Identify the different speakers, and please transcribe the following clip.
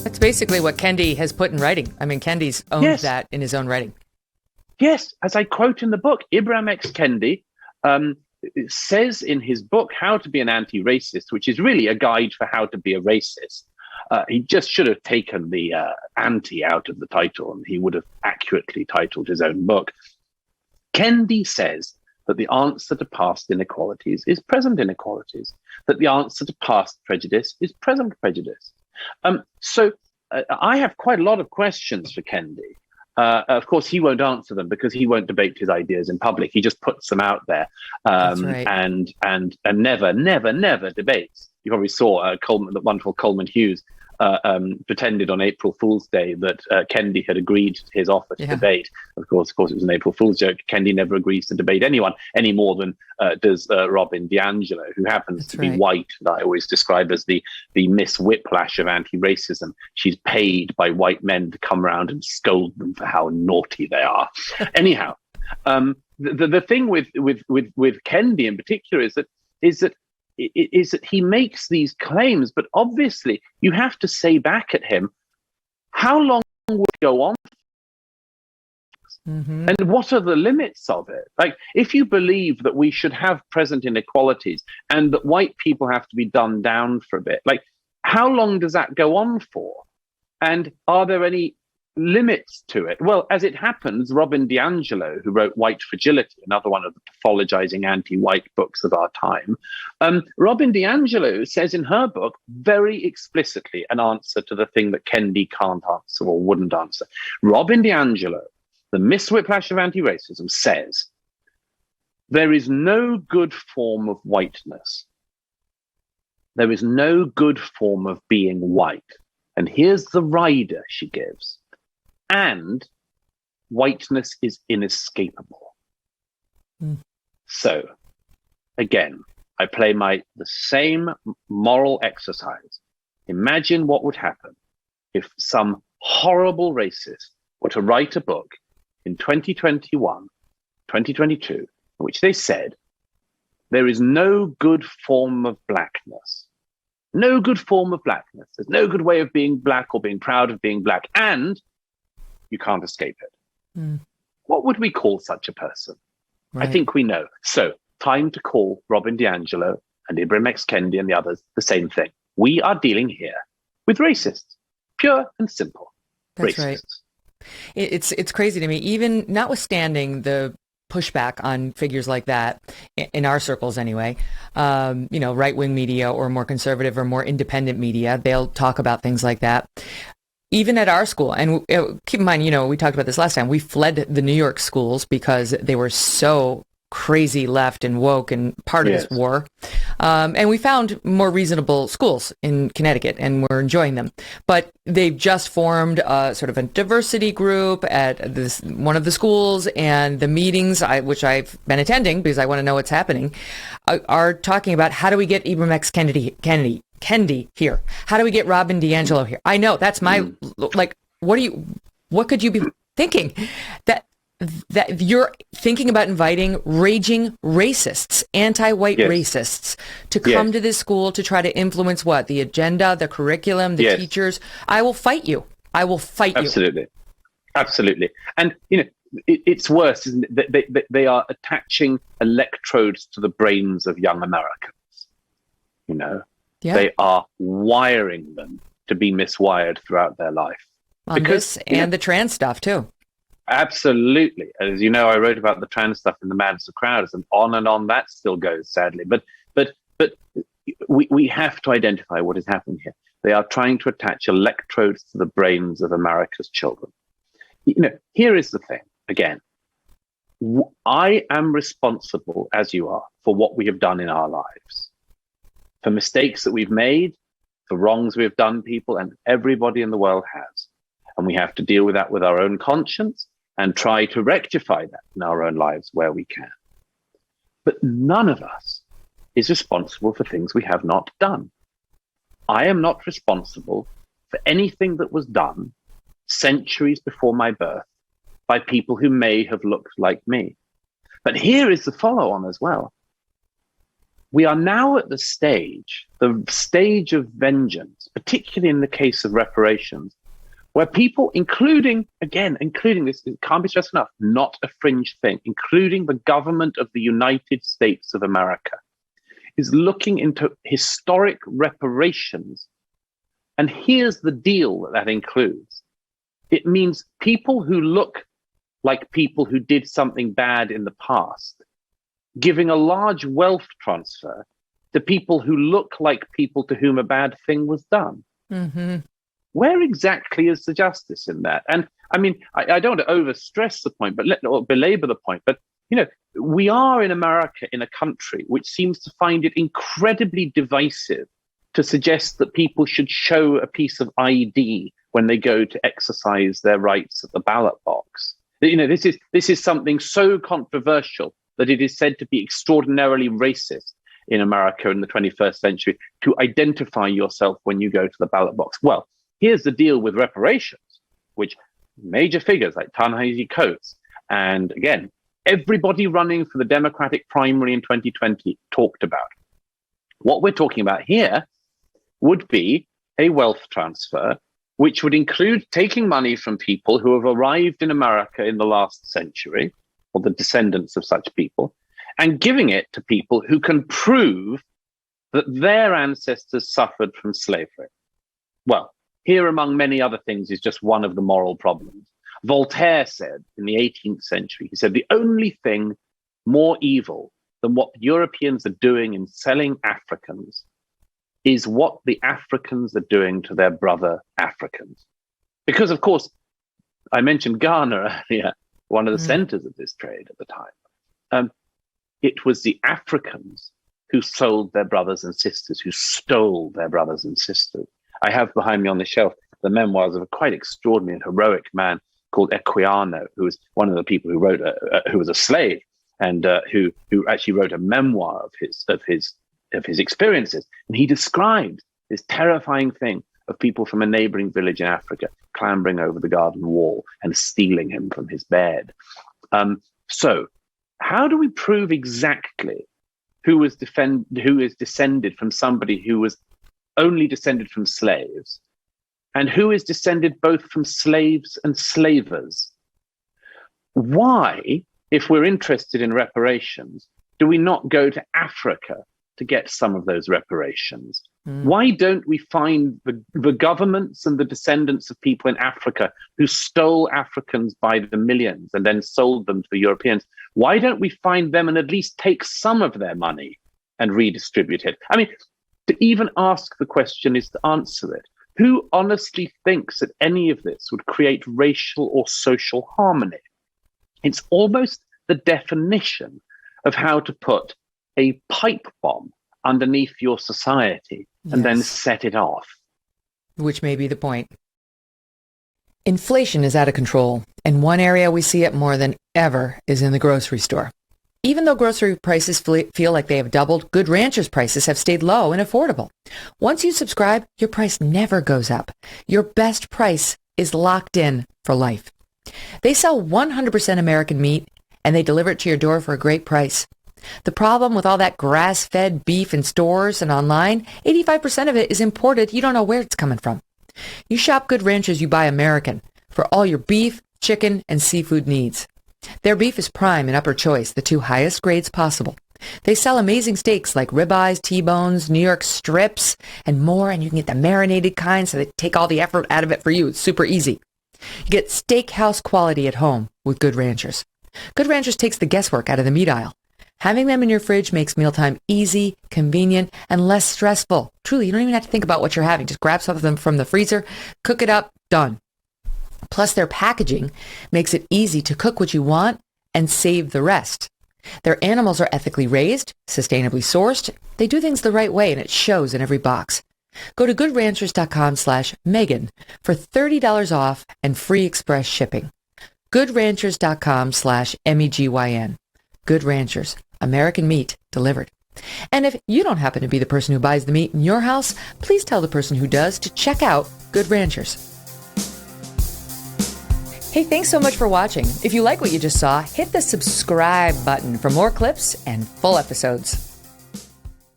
Speaker 1: That's basically what Kendi has put in writing. I mean, Kendi's owned that in his own writing.
Speaker 2: Yes, as I quote in the book, Ibram X. Kendi says in his book, How to Be an Anti-Racist, which is really a guide for how to be a racist. He just should have taken the anti out of the title, and he would have accurately titled his own book. Kendi says that the answer to past inequalities is present inequalities, that the answer to past prejudice is present prejudice. So I have quite a lot of questions for Kendi. Of course, he won't answer them because he won't debate his ideas in public. He just puts them out there and never debates. You probably saw the wonderful Coleman Hughes pretended on April Fool's Day that Kendi had agreed to his offer to debate. Of course, it was an April Fool's joke. Kendi never agrees to debate anyone any more than does Robin DiAngelo, who happens to be white, that I always describe as the Miss Whiplash of anti-racism. She's paid by white men to come around and scold them for how naughty they are. Anyhow, the thing with Kendi in particular is that he makes these claims, but obviously you have to say back at him, how long will it go on? Mm-hmm. And what are the limits of it? Like, if you believe that we should have present inequalities and that white people have to be dumbed down for a bit, like, how long does that go on for? And are there any limits to it? Well, as it happens, Robin DiAngelo, who wrote White Fragility, another one of the pathologizing anti-white books of our time, Robin DiAngelo says in her book very explicitly an answer to the thing that Kendi can't answer or wouldn't answer. Robin DiAngelo, the Miss Whiplash of anti-racism, says there is no good form of whiteness. There is no good form of being white. And here's the rider she gives. And whiteness is inescapable. Mm. So, again, I play the same moral exercise. Imagine what would happen if some horrible racist were to write a book in 2021, 2022, in which they said, there is no good form of blackness. No good form of blackness. There's no good way of being black or being proud of being black. And you can't escape it. Mm. What would we call such a person? Right. I think we know. So, time to call Robin DiAngelo and Ibram X. Kendi and the others the same thing. We are dealing here with racists. Pure and simple.
Speaker 1: That's
Speaker 2: racists.
Speaker 1: Right. It's crazy to me, even notwithstanding the pushback on figures like that in our circles anyway, right-wing media or more conservative or more independent media, they'll talk about things like that. Even at our school, and keep in mind, we talked about this last time, we fled the New York schools because they were so crazy left and woke and part of this war. And we found more reasonable schools in Connecticut and we're enjoying them. But they've just formed sort of a diversity group at one of the schools, and the meetings, which I've been attending because I want to know what's happening, are talking about how do we get Ibram X. Kendi here? How do we get Robin DiAngelo here? I know that's my, what could you be thinking? That you're thinking about inviting raging racists, anti-white racists to come to this school to try to influence what? The agenda, the curriculum, the teachers. I will fight you. I will fight you.
Speaker 2: Absolutely. And, it's worse, isn't it? They are attaching electrodes to the brains of young Americans. They are wiring them to be miswired throughout their life.
Speaker 1: On this and the trans stuff too.
Speaker 2: Absolutely. As you know, I wrote about the trans stuff in The Madness of Crowds, and on that still goes, sadly. But we have to identify what is happening here. They are trying to attach electrodes to the brains of America's children. Here is the thing. Again, I am responsible, as you are, for what we have done in our lives, for mistakes that we've made, for wrongs we have done people, and everybody in the world has. And we have to deal with that with our own conscience and try to rectify that in our own lives where we can. But none of us is responsible for things we have not done. I am not responsible for anything that was done centuries before my birth by people who may have looked like me. But here is the follow-on as well. we are now at the stage of vengeance, particularly in the case of reparations, where people, including this, it can't be stressed enough, not a fringe thing, including the government of the United States of America, is looking into historic reparations. And here's the deal that includes. It means people who look like people who did something bad in the past, giving a large wealth transfer to people who look like people to whom a bad thing was done.
Speaker 1: Mm-hmm.
Speaker 2: Where exactly is the justice in that? And I mean, I don't want to overstress the point, but or belabor the point. But, we are in America in a country which seems to find it incredibly divisive to suggest that people should show a piece of ID when they go to exercise their rights at the ballot box. This is something so controversial that it is said to be extraordinarily racist in America in the 21st century to identify yourself when you go to the ballot box. Well, here's the deal with reparations, which major figures like Ta-Nehisi Coates and, again, everybody running for the Democratic primary in 2020 talked about. What we're talking about here would be a wealth transfer, which would include taking money from people who have arrived in America in the last century, or the descendants of such people, and giving it to people who can prove that their ancestors suffered from slavery. Well, here, among many other things, is just one of the moral problems. Voltaire said in the 18th century, he said, the only thing more evil than what the Europeans are doing in selling Africans is what the Africans are doing to their brother Africans. Because, of course, I mentioned Ghana earlier, one of the centers of this trade at the time. It was the Africans who sold their brothers and sisters, who stole their brothers and sisters. I have behind me on the shelf the memoirs of a quite extraordinary and heroic man called Equiano, who was one of the people who wrote, who was a slave, and who actually wrote a memoir of his experiences. And he described this terrifying thing of people from a neighboring village in Africa clambering over the garden wall and stealing him from his bed. So, how do we prove exactly who is descended from somebody who was only descended from slaves, and who is descended both from slaves and slavers? Why, if we're interested in reparations, do we not go to Africa to get some of those reparations? Why don't we find the governments and the descendants of people in Africa who stole Africans by the millions and then sold them to the Europeans? Why don't we find them and at least take some of their money and redistribute it? I mean, to even ask the question is to answer it. Who honestly thinks that any of this would create racial or social harmony? It's almost the definition of how to put a pipe bomb underneath your society and then set it off.
Speaker 1: Which may be the point. Inflation is out of control, and one area we see it more than ever is in the grocery store. Even though grocery prices feel like they have doubled, Good Ranchers prices have stayed low and affordable. Once you subscribe, your price never goes up. Your best price is locked in for life. They sell 100% American meat, and they deliver it to your door for a great price. The problem with all that grass-fed beef in stores and online, 85% of it is imported. You don't know where it's coming from. You shop Good Ranchers, you buy American for all your beef, chicken, and seafood needs. Their beef is prime and upper choice, the two highest grades possible. They sell amazing steaks like ribeyes, T-bones, New York strips, and more, and you can get the marinated kind, so they take all the effort out of it for you. It's super easy. You get steakhouse quality at home with Good Ranchers. Good Ranchers takes the guesswork out of the meat aisle. Having them in your fridge makes mealtime easy, convenient, and less stressful. Truly, you don't even have to think about what you're having. Just grab some of them from the freezer, cook it up, done. Plus, their packaging makes it easy to cook what you want and save the rest. Their animals are ethically raised, sustainably sourced. They do things the right way, and it shows in every box. Go to goodranchers.com/Megyn for $30 off and free express shipping. goodranchers.com/MEGYN. Good Ranchers, American meat delivered. And if you don't happen to be the person who buys the meat in your house, please tell the person who does to check out Good Ranchers. Hey, thanks so much for watching. If you like what you just saw, hit the subscribe button for more clips and full episodes.